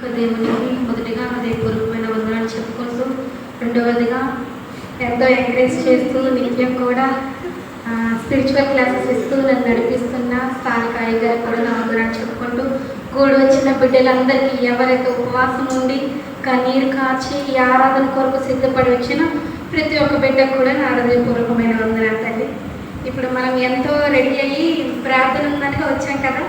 దేవునికి మొదటిగా హృదయపూర్వకమైన వందనాలు చెప్పుకుంటూ, రెండవదిగా ఎంతో ఎంకరేజ్ చేస్తూ నిత్యం కూడా స్పిరిచువల్ క్లాసెస్ ఇస్తూ నన్ను నడిపిస్తున్న స్థానిక అయ్యగారికి కూడా నా వందనాలు చెప్పుకుంటూ, కూడి వచ్చిన బిడ్డలందరికీ ఎవరైతే ఉపవాసం ఉండి కన్నీరు కార్చి ఈ ఆరాధన కొరకు సిద్ధపడి వచ్చిన ప్రతి ఒక్క బిడ్డకు కూడా నా హృదయపూర్వకమైన వందనాలు తల్లి. ఇప్పుడు మనం ఎంతో రెడీ అయ్యి ప్రార్థన ఉందనిగా వచ్చాం కదా.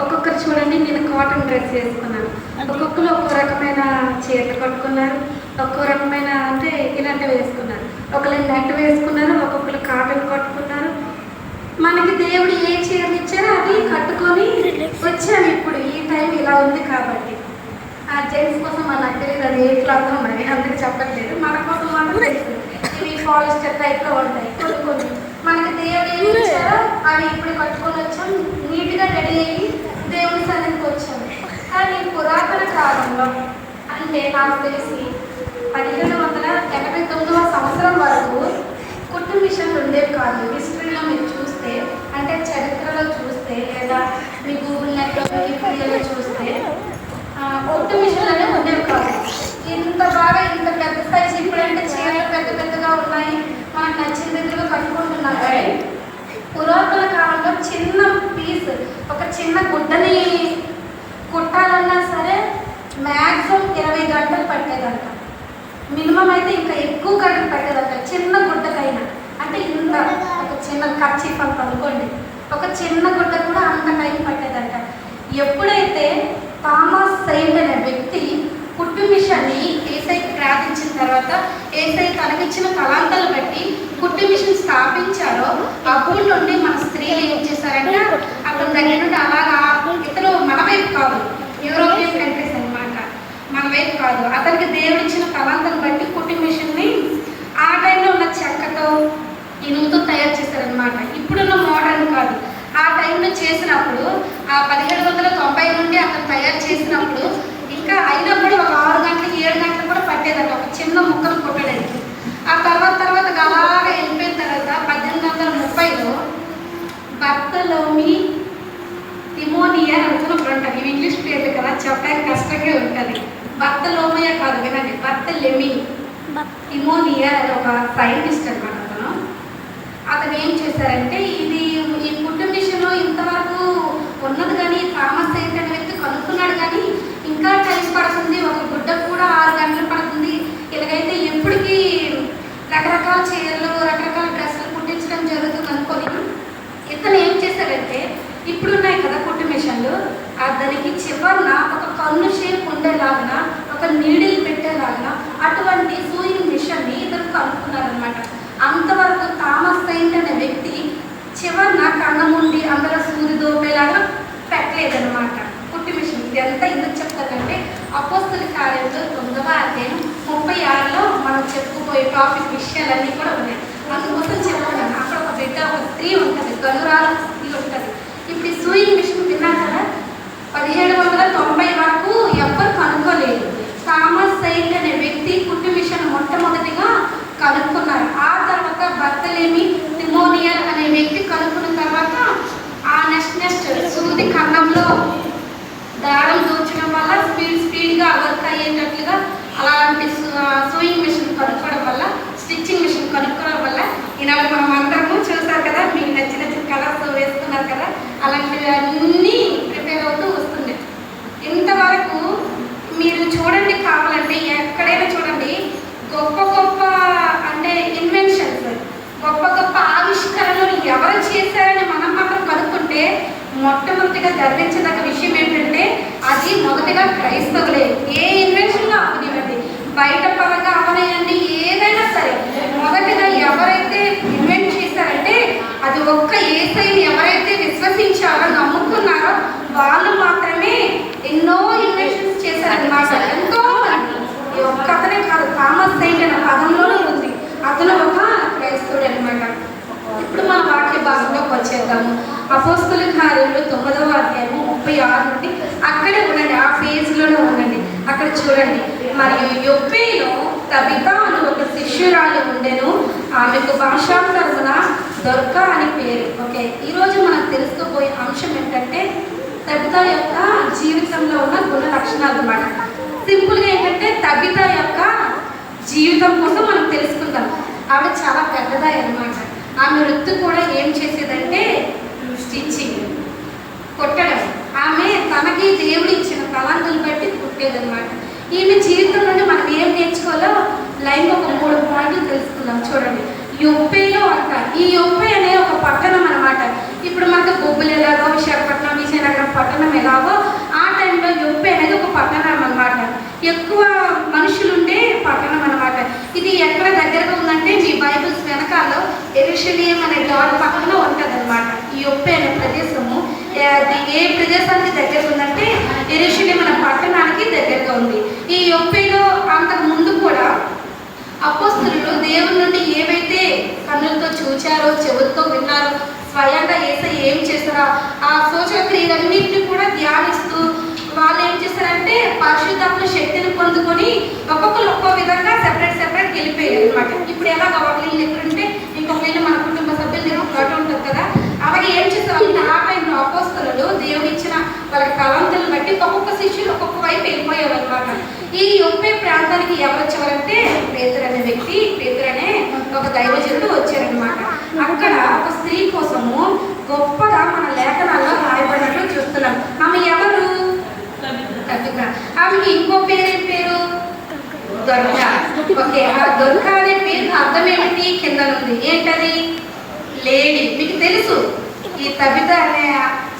ఒక్కొక్కరు చూడండి, నేను కాటన్ డ్రెస్ వేసుకున్నాను, ఒక్కొక్కరు ఒక్కో రకమైన చీరలు కట్టుకున్నారు, ఒక్కో రకమైన అంటే ఇలాంటివి వేసుకున్నారు, ఒకరు నెట్ వేసుకున్నారు, ఒక్కొక్కరు కాటన్ కట్టుకున్నారు. మనకి దేవుడు ఏ చీరలు ఇచ్చారో అది కట్టుకొని వచ్చాము. ఇప్పుడు ఈ టైం ఇలా ఉంది కాబట్టి ఆ జెంట్స్ కోసం మనకు తెలియదు అది ఏ క్లాత్ ఉన్నాయి, అందుకే చెప్పట్లేదు. మన కోసం మాత్రం తెలుసు ఇవి పాలిస్టర్ టైప్లో ఉంటాయి. కొన్ని మనకి దేవుడు ఏమి ఇచ్చారో అవి ఇప్పుడు కట్టుకొని వచ్చాం, నీట్గా రెడీ అయ్యి దేవుని సన్నిధికి వచ్చాము. కానీ పురాతన కాలంలో అంటే నాకు తెలిసి 1789వ సంవత్సరం వరకు కుట్టు మిషన్లు ఉండేవి కాదు. హిస్టరీలో మీరు చూస్తే, అంటే చరిత్రలో చూస్తే, లేదా మీ గూగుల్ నెట్లో వికీపీడియాలో చూస్తే కుట్టు మిషన్లు అనేవి ఉండేవి కాదు. ఇంత బాగా ఇంత పెద్ద సైజు ఇప్పుడంటే చీరలు పెద్ద పెద్దగా ఉన్నాయి, మనకు నచ్చిన దగ్గరగా కట్టుకుంటున్నాం. కానీ పురాతన కాలంలో చిన్న పీస్, ఒక చిన్న గుడ్డని కుట్టాలన్నా సరే మ్యాక్సిమం 20 గంటలు పట్టేదంట. మినిమం అయితే ఇంకా ఎక్కువ గంటలు పట్టేదంట చిన్న గుడ్డకైనా. అంటే ఇంత ఒక చిన్న కర్చీఫ్ అంత అనుకోండి, ఒక చిన్న గుడ్డ కూడా అంత టైం పట్టేదంట. ఎప్పుడైతే థామస్ సెయింట్ అనే వ్యక్తి కుట్టు మిషన్ని ఏసైకి ప్రార్థించిన తర్వాత, ఏసై తనకిచ్చిన తలాంతాలు బట్టి కుట్టు మిషన్ స్థాపించారో అప్పటి నుండి మన స్త్రీలు ఏం చేశారంటే అతని దగ్గర నుండి అలాగా, ఇతను మన వైపు కాదు, యూరోపియన్ కంట్రీస్ అనమాట, మన వైపు కాదు, అతనికి దేవుడు ఇచ్చిన తలాంతాలు బట్టి కుట్టు మిషన్ని ఆ టైంలో ఉన్న చెక్కతో ఇనుముతో తయారు చేశారనమాట. ఇప్పుడున్న మోడర్న్ కాదు, ఆ టైంలో చేసినప్పుడు ఆ 1790 నుండి అతను తయారు చేసినప్పుడు ఇంకా అయినప్పుడు ఒక 6 గంటలు 7 గంటలు కూడా పట్టేదంట ఒక చిన్న ముక్కను కుట్టడానికి. ఆ తర్వాత అలాగా వెళ్ళిపోయిన తర్వాత 1830లో బర్తలోమి తిమోనియా అనుకుని ఒకరు ఉంటారు. ఇవి ఇంగ్లీష్ పేర్లు కదా, చెప్పడానికి కష్టంగా ఉంటుంది. బర్తలోమియా కాదు, వినండి, బర్తలెమి తిమోనియా అని ఒక సైంటిస్ట్ అనమాట. అతను ఏం చేశారంటే, ఈ కుట్టు మిషన్ ఇంతవరకు ఉన్నది కానీ థామస్ సెయింట్ అనే వ్యక్తి కనుక్కున్నాడు, కానీ ఇంకా టైం పడుతుంది, ఒక గుడ్డ కూడా 6 గంటలు పడుతుంది, ఇలాగైతే ఎప్పటికీ రకరకాల చీరలు రకరకాల డ్రెస్సులు కుట్టించడం జరుగుతుంది అనుకొని ఇతను ఏం చేశారంటే, ఇప్పుడున్నాయి కదా కుట్టు మిషన్లు, దానికి చివరన ఒక కన్ను షేప్ ఉండేలాగా ఒక నీడిల్ పెట్టేలాగా అటువంటి సూయింగ్ మిషన్ని ఇతను కనుక్కున్నారనమాట. అంతవరకు థామస్ సెయింట్ అనే వ్యక్తి చివరన కన్నముండి అందులో సూది దోపేలాగా పెట్టలేదనమాట కుట్టు మిషన్. ఇదంతా ఎందుకు చెప్తారంటే, అపోస్తల కార్యంలో 9వ అధ్యాయం 36లో మనం చెప్పుకోబోయే టాపిక్ విషయాలన్నీ కూడా ఉన్నాయి. అందుకోసం చెప్తున్నాను. అక్కడ ఒక బిడ్డ, ఒక స్త్రీ ఉంటుంది, గనురాల స్త్రీ ఉంటుంది. ఇప్పుడు ఈ సూయింగ్ మిషన్ విన్నారు కదా, 1790 వరకు ఎవ్వరు కనుక్కోలేదు. థామస్ సెయింట్ అనే వ్యక్తి కుట్టు మిషన్ మొట్టమొదటిగా కనుక్కున్నారు. ఆ తర్వాత బర్తలేమి తిమోనియా అనే వ్యక్తి కనుక్కున్న తర్వాత ఆ నెక్స్ట్ సూది కన్నంలో దారం దూర్చడం వల్ల స్పీడ్గా వర్క్ అయ్యేటట్లుగా అలాంటి సూయింగ్ మిషన్ కనుక్కోవడం వల్ల, స్టిచ్చింగ్ మిషన్ కనుక్కోవడం వల్ల ఈనాడు మనం అందరము చూసారు కదా, మీకు నచ్చిన కలర్స్ వేసుకున్నారు కదా, అలాంటివి అన్నీ ప్రిపేర్ అవుతూ వస్తుంది. ఇంతవరకు మీరు చూడండి, కావాలంటే ఎక్కడైనా చూడండి, గొప్ప గొప్ప అంటే ఇన్వెన్షన్స్, గొప్ప గొప్ప ఆవిష్కరణలు ఎవరు చేశారని మనం మాత్రం కనుక్కుంటే మొట్టమొదటిగా గర్వించదగ్గ విషయం ఏంటంటే, అది మొదటిగా క్రైస్తవులే. ఏ ఇన్వెన్షన్లో అవనివ్వండి, బయట పరంగా అవనివ్వండి, ఏదైనా సరే మొదటిగా ఎవరైతే ఇన్వెంట్ చేశారంటే అది ఒక్క యేసయ్యని ఎవరైతే విశ్వసించారో, నమ్ముకున్నారో వాళ్ళు మాత్రమే ఎన్నో ఇన్వెన్షన్స్ చేశారన్నమాట. ఎంతో ఈ ఒక్క అతనే కాదు, థామస్ సెయింట్ అనే పదంలోనే ఉంది, అతను ఒక క్రైస్తవుడు అనమాట. ఇప్పుడు మన వాక్య భాగంలోకి వచ్చేద్దాము. అపోస్తల కార్యంలో 9వ అధ్యాయము 36 నుండి అక్కడే ఉండండి, ఆ పేజ్లోనే ఉండండి. అక్కడ చూడండి, మరియు యొప్పేలో తబితా అని ఒక శిష్యురాలు ఉండెను, ఆమెకు భాషాంతరమున దొర్కా అని పేరు. ఓకే, ఈరోజు మనం తెలుసుకోబోయే అంశం ఏంటంటే తబిత యొక్క జీవితంలో ఉన్న గుణ లక్షణాలు అన్నమాట. సింపుల్గా ఏంటంటే తబిత యొక్క జీవితం కోసం మనం తెలుసుకుందాం. ఆమె చాలా పెద్దదాయి అన్నమాట. ఆమె వృత్తి కూడా ఏం చేసేదంటే స్టిచ్చింగ్, కుట్టడం. ఆమె తనకి దేవుడు ఇచ్చిన తలాంతులు బట్టి కుట్టేదన్నమాట. ఈమె జీవితం నుండి మనం ఏం నేర్చుకోవాలో లైన్గా ఒక 3 పాయింట్లు తెలుసుకుందాం. చూడండి, యొప్పేలో అంట. ఈ యొప్పే అనే ఒక పట్టణం అనమాట. ఇప్పుడు మనకు బొబ్బులు ఎలాగో విశాఖపట్నం, విజయనగరం పట్టణం ఎలాగో ఆ టైంలో యొప్పే అనేది ఒక పట్టణం అనమాట. ఎక్కువ మనుషులుండే పట్టణం అనమాట. ఇది ఎక్కడ దగ్గరగా ఉందంటే మీ బైబిల్స్ వెనకాల యెరూషలేం అనే డాట్ పక్కన ఉంటుంది అనమాట. ఈ యొప్పే అనే ప్రదేశము ఏ ప్రదేశానికి దగ్గరగా ఉందంటే యెరూషలేం అనే పట్టణానికి దగ్గరగా ఉంది. ఈ యొప్పేలో అంతకు ముందు కూడా అపోస్తలులు దేవుని నుండి ఏవైతే కన్నులతో చూచారో, చెవులతో విన్నారో, స్వయంగా యేసయ్య ఏం చేస్తారో ఆ సూచక క్రియలన్నింటినీ కూడా ధ్యానిస్తూ వాళ్ళు ఏం చేస్తారంటే పరిశుద్ధాత్మ శక్తిని పొందుకొని ఒక్కొక్కరు ఒక్కో విధంగా సెపరేట్ వెళ్ళిపోయారు అనమాట. ఇప్పుడు ఎలాగ ఒక వీళ్ళు ఎక్కడుంటే ఇంకొక వీళ్ళు మన కుటుంబ సభ్యులు ఒకటి ఉంటుంది కదా, అలాగే ఏం చేస్తారు ఆ టైంలో అపోస్తలులు దేవుడు ఇచ్చిన వాళ్ళ తలంతులను బట్టి ఒక్కొక్క శిష్యులు ఒక్కొక్క వైపు వెళ్ళిపోయారు అనమాట. ఈ యొప్పే ప్రాంతానికి ఎవరు వచ్చేవారంటే పేతురు అనే వ్యక్తి, పేతురు అనే ఒక దైవజనుడు వచ్చారనమాట. అక్కడ ఒక స్త్రీ కోసము గొప్పగా మన లేఖనాల్లో రాయబడినట్లు చూస్తున్నాం. ఆమె ఎవరు? తబిత. ఆమెకి ఇంకో పేరు దొర్క. ఓకే, ఆ దొర్క అనే పేరు అర్థం ఏమిటి? కింద ఉంది. ఏంటది? లేడీ. మీకు తెలుసు ఈ తబిత అనే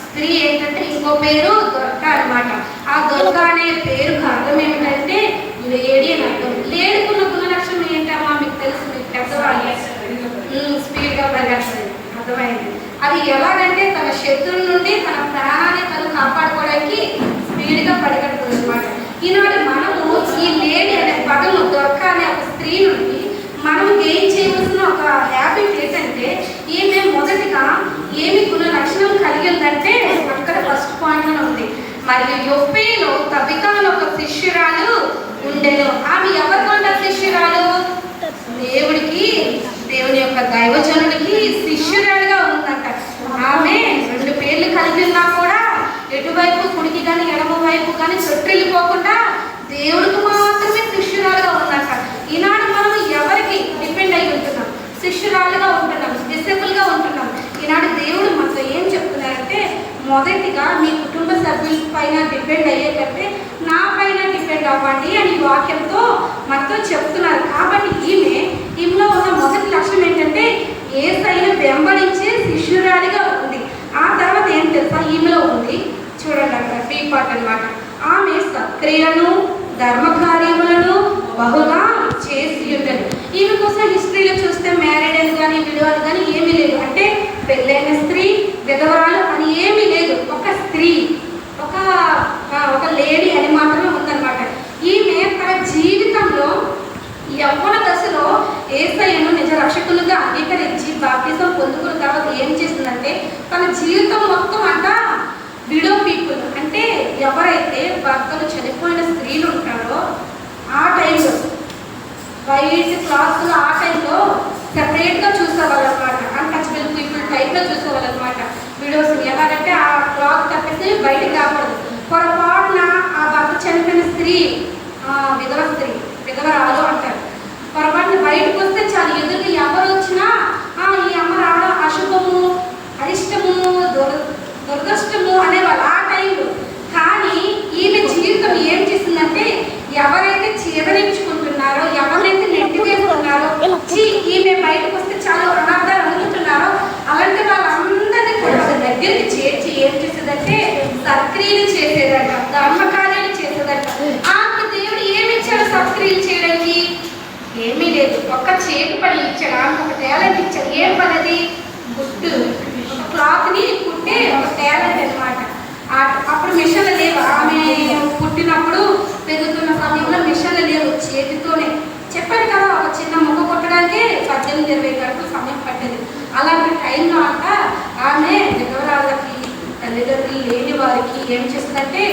స్త్రీ ఏంటంటే ఇంకో పేరు దొర్క అనమాట. ఆ దొర్క అనే పేరుకు అర్థం ఏమిటంటే లేడీ అని అర్థం. లేడీకున్న గుణలక్షణం ఏంటమ్మా మీకు తెలుసు, మీకు పెద్దవాళ్ళు స్పీడ్గా పరిగెడుతుంది. అర్థమైంది. అది ఎలాగంటే తన శత్రువుల నుండి తన ప్రాణాన్ని తను కాపాడుకోవడానికి స్పీడ్గా పరిగెడుతుంది అనమాట. ఈనాడు మనము ఈ లేడీ అనే పదము దొర్క అనే ఒక స్త్రీ నుండి మనం గెయిన్ చేయవలసిన ఒక హ్యాబిట్ ఏంటంటే ఈమె మొదటిగా ఏమి గుణ లక్షణం కలిగి ఉందంటే అక్కడ ఫస్ట్ పాయింట్లో ఉంది. మరియు యొప్పేలో తబిత ఒక శిష్యురాలు ఉండెను. ఆమె ఎవరికొండ శిష్యురాలు? దేవుని యొక్క దైవజనుడికి శిష్యురాలుగా ఉందంట. ఆమె 2 పేర్లు కలిగి ఉన్నా కూడా ఎటువైపు కుడికి కానీ ఎడమ వైపు కానీ చొట్టిల్లిపోకుండా దేవుడికి మాత్రమే శిష్యురాలుగా ఉందంట. ఈనాడు మనం ఎవరికి డిపెండ్ అయి ఉంటున్నాం? శిష్యురాలుగా ఉంటున్నాం, డిసైపుల్గా ఉంటున్నాం. ఈనాడు దేవుడు మనతో ఏం చెప్తున్నారంటే మొదటిగా మీ కుటుంబ సభ్యుల పైన డిపెండ్ అయ్యేటంటే నా పైన డిపెండ్ అవ్వండి అని వాక్యంతో మనతో చెప్తున్నారు. కాబట్టి ఈమెలో ఉన్న మొదటి లక్ష్యం ఏంటంటే యేసయ్యను వెంబడించే శిష్యురాలిగా ఉంది. ఆ తర్వాత ఏం తెలుసా ఈమెలో ఉంది? చూడండి అక్కడ బీ పార్ట్ అనమాట. ఆమె సత్క్రియలను ధర్మకార్యములను బహుగా చేసి ఉండదు. ఈమె కోసం హిస్టరీలో చూస్తే మ్యారీడ్ అని కానీ విడవలు కానీ ఏమీ లేదు. అంటే పెళ్ళైన స్త్రీ, విధవరాలు అని ఏమీ లేదు. ఒక స్త్రీ, ఒక లేడీ అని మాత్రమే ఉందన్నమాట. ఈమె తన జీవితంలో యవ్వన దశలో యేసయ్యను నిజ రక్షకులుగా అంగీకరించి బాప్తిజం పొందుకున్న తర్వాత ఏం చేసిందంటే తన జీవితం మొత్తం అంతా విడో పీపుల్ అంటే ఎవరైతే భర్తలు చనిపోయిన స్త్రీలు ఉంటారో ఆ టైంలో వైట్ క్లాత్లు ఆ టైంలో సెపరేట్గా చూసేవాళ్ళు అనమాట. అన్టచబుల్ పీపుల్ టైప్లో చూసేవాళ్ళు అనమాట. విడోస్ ఎలాగంటే ఆ క్లాత్ తప్పేసి బయటకు రాకూడదు. పొరపాటున ఆ భర్త చనిపోయిన స్త్రీ విధవరాలు అంటారు. పొరపాటున బయటకు వస్తే చాలు ఎదురుగా ఎవరు వచ్చినా ఈ అమ్మ రావడం అశుభము, అరిష్టము, దురదృష్టము అనేవాళ్ళు ఆ టైంలో. కానీ ఈమె జీవితం ఏం చేసిందంటే ఎవరైతే చీదరించుకుంటున్నారో, ఎవరైతే నెట్టి వేసుకున్నారో, ఈమె బయటకు వస్తే చాలా అనార్థాలు అనుకుంటున్నారో అలాంటి వాళ్ళందరినీ కూడా దగ్గరికి చేర్చి ఏం చేసేదంటే సత్క్రియలు చేసేదట, ధర్మకార్యాలు చేసేదట. ఆమె దేవుడు ఏమి ఇచ్చాడు సత్క్రియలు చేయడానికి? ఏమీ లేదు. ఒక్క చేతి పని ఇచ్చాడు. ఆమె ఒక టాలెంట్ ఇచ్చాడు. ఏం పని అది? గుడ్డు, ఒక క్లాత్ని కుట్టే ఒక టాలెంట్ అనమాట. అప్పుడు మిషన్లు లేవు. ఆమె పుట్టినప్పుడు పెరుగుతున్న సమయంలో మిషన్లు లేవు. చేతితోనే చెప్పాను కదా, ఒక చిన్న మొక్క కొట్టడానికి 18-20 గంటలు సమయం పట్టేది. అలాంటి టైంలో అంట ఆమె విధవరాళ్ళకి, తల్లిదండ్రులు లేని వారికి ఏం చేస్తుందంటే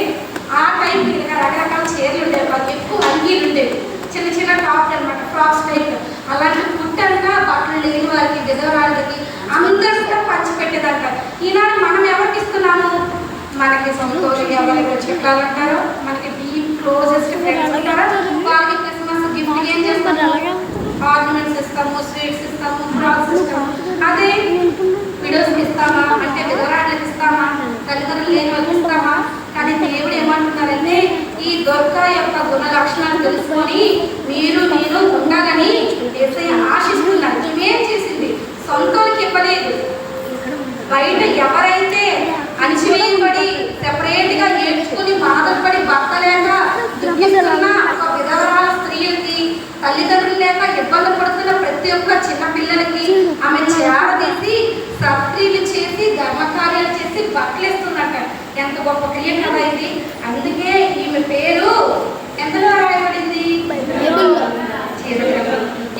ఆ టైం రకరకాల చీరలు ఉండేవి, వాళ్ళకి ఎక్కువ అంగీలు ఉండేవి, చిన్న చిన్న టాప్ అనమాట, ఫ్రాక్స్ టైప్. అలాంటి పుట్టంట బట్టలు లేని వారికి, విధవరాళ్ళకి అందరికీ పంచిపెట్టేదంట. ఈనాడు మనం ఎవరికి ఇస్తున్నాము? మనకి సొంతోళ్ళు ఎవరైతే చెప్పాలంటారో, మనకి డీప్ క్లోజెస్ట్ ఫ్రెండ్స్ ఉంటారో వాళ్ళకి క్రిస్మస్ గిఫ్ట్ ఏం చేస్తాము? ఆర్నమెంట్స్ ఇస్తాము, స్వీట్స్ ఇస్తాము, ఫ్రాక్స్ ఇస్తాము. అదే విడోస్కి ఇస్తామా అంటే విధవరాళ్ళకి ఇస్తామా, తల్లిదండ్రులు లేని వాళ్ళకి ఇస్తామా? కానీ దేవుడు ఏమంటున్నారంటే ఈ దొర్క యొక్క గుణ లక్షణాలు తెలుసుకొని మీరు నేను ఉండాలని యేసయ్య ఆశిస్తున్నారు. ఇవేం చేసింది? సొంతోళ్ళకి ఇవ్వలేదు. బయట ఎవరైతే అణిచివేయబడి సెపరేట్గా ఏడ్చుకుని బాధపడి భర్త లేక దుఃఖిస్తున్న ఒక విధవరాల స్త్రీలకి, తల్లిదండ్రులు లేక ఇబ్బంది పడుతున్న ప్రతి ఒక్క చిన్న పిల్లలకి ఆమె చేరదీసి సత్క్రియలు చేసి ధర్మకార్యాలు చేసి బట్టలేస్తున్నట్ట. ఎంత గొప్ప క్రియ కదా ఇది. అందుకే ఈమె పేరు ఎంతలో రాయబడింది?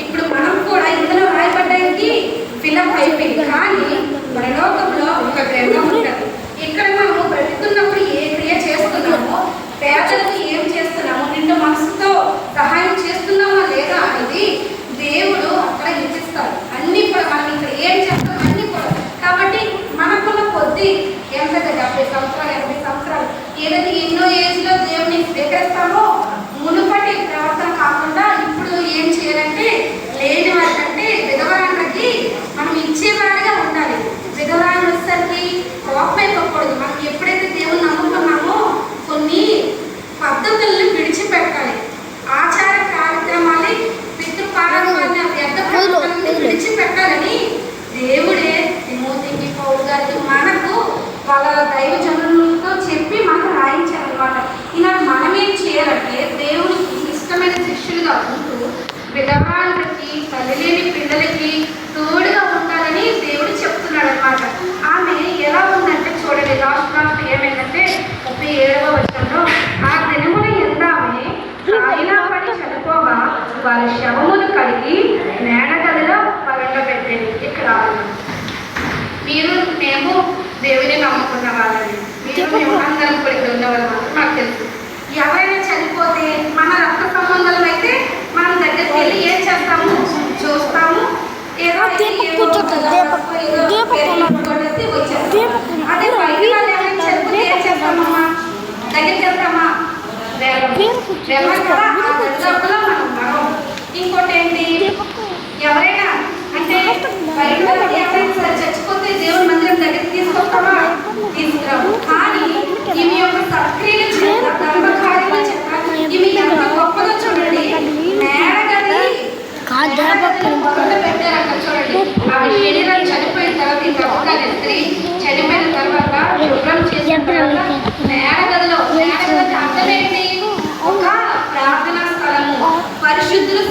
ఇప్పుడు మనం కూడా ఇందులో రాయబడ్డానికి ఫిలప్ అయిపోయింది. కానీ పరలోకంలో ఒక గ్రంథం ఉంటుంది. ఇక్కడ మనము బ్రతుకున్నప్పుడు ఏ క్రియ చేస్తున్నామో, పేదలకు ఏం చేస్తున్నామో, నిండు మనసుతో సహాయం చేస్తున్నామా లేదా అనేది దేవుడు అక్కడ లిఖిస్తాడు. అన్నీ కూడా మనం ఇక్కడ ఏం చేస్తాం అన్నీ కూడా. కాబట్టి మనకున్న కొద్ది ఎంత 70 సంవత్సరాలు 80 సంవత్సరాలు ఏదైతే ఎన్నో ఏజ్లో దేవుని స్వీకరిస్తామో మునుపటి ప్రవర్తన కాకుండా ఇప్పుడు ఏం చేయాలంటే లేని వారికంటే విధవరాళ్ళకి మనం ఇచ్చేవాడిగా ఉండాలి. విధవరాలు వచ్చేసరికి కోపమైపోకూడదు. మనం ఎప్పుడైతే దేవుని నమ్ముకున్నామో కొన్ని పద్ధతులను విడిచిపెట్టాలి. ఆచార కార్యక్రమాన్ని పితృపారాన్ని వ్యర్థ ప్రవర్తనని విడిచిపెట్టాలని దేవుడే తిమోతికి, పౌలు గారికి, మనకు వాళ్ళ దైవజనులతో చెప్పి మనకు రాయించారనమాట. ఇలా మనం ఏం చేయాలంటే దేవునికి ఇష్టమైన శిష్యులుగా ఉంటూ విధవరాళ్ళకి, తల్లిలేని పిల్లలకి తోడుగా ఉండాలని దేవుడు చెప్తున్నాడు అనమాట. ఆమె ఎలా ఉందంటే చూడండి, లాస్ట్ ఏమైందంటే 37వ వచనంలో ఆ దినమున ఎంత ఆమె కాయిలా పడి చనిపోగా వాళ్ళ శవములు కడిగి మేడగదిలో పగలబెట్టేది. ఇక్కడ మీరు మేము దేవుని నమ్ముకున్న వాళ్ళని, మేము అందరం కూడా ఇక్కడ ఉన్న వాళ్ళు మాకు తెలుసు. ఎవరైనా చనిపోతే మన రక్త సంబంధాలు అయితే మనం దగ్గరికి వెళ్ళి ఏం చేస్తాము? చూస్తాము, ఏదో వచ్చేస్తాం. అదే బయట వాళ్ళు ఏమైనా చనిపోతే ఏం చేస్తామమ్మా? దగ్గరికి వెళ్తామా? వెళ్ళం కదా. మనం మరో ఇంకోటి ఏంటి, ఎవరైనా అంటే బయట ఎవరైనా చచ్చిపోతే దేవుని మందిరం దగ్గరికి తీసుకొస్తామా? తీసుకురాము. కానీ ఇవి యొక్క సక్రియలు చేత ధర్మకార్యాలు చేత ఇవి ఎంత గొప్పదో చూడండి. మేడగది పెట్టారక్క చూడండి. ఆమె శరీరం చనిపోయిన తర్వాత ఈ బ్రతకాలి స్త్రీ చనిపోయిన తర్వాత శుభ్రం చేసిన తర్వాత మేడగదిలో, మేడగది అర్థమేంటి? ఒక ప్రార్థనా స్థలము, పరిశుద్ధులు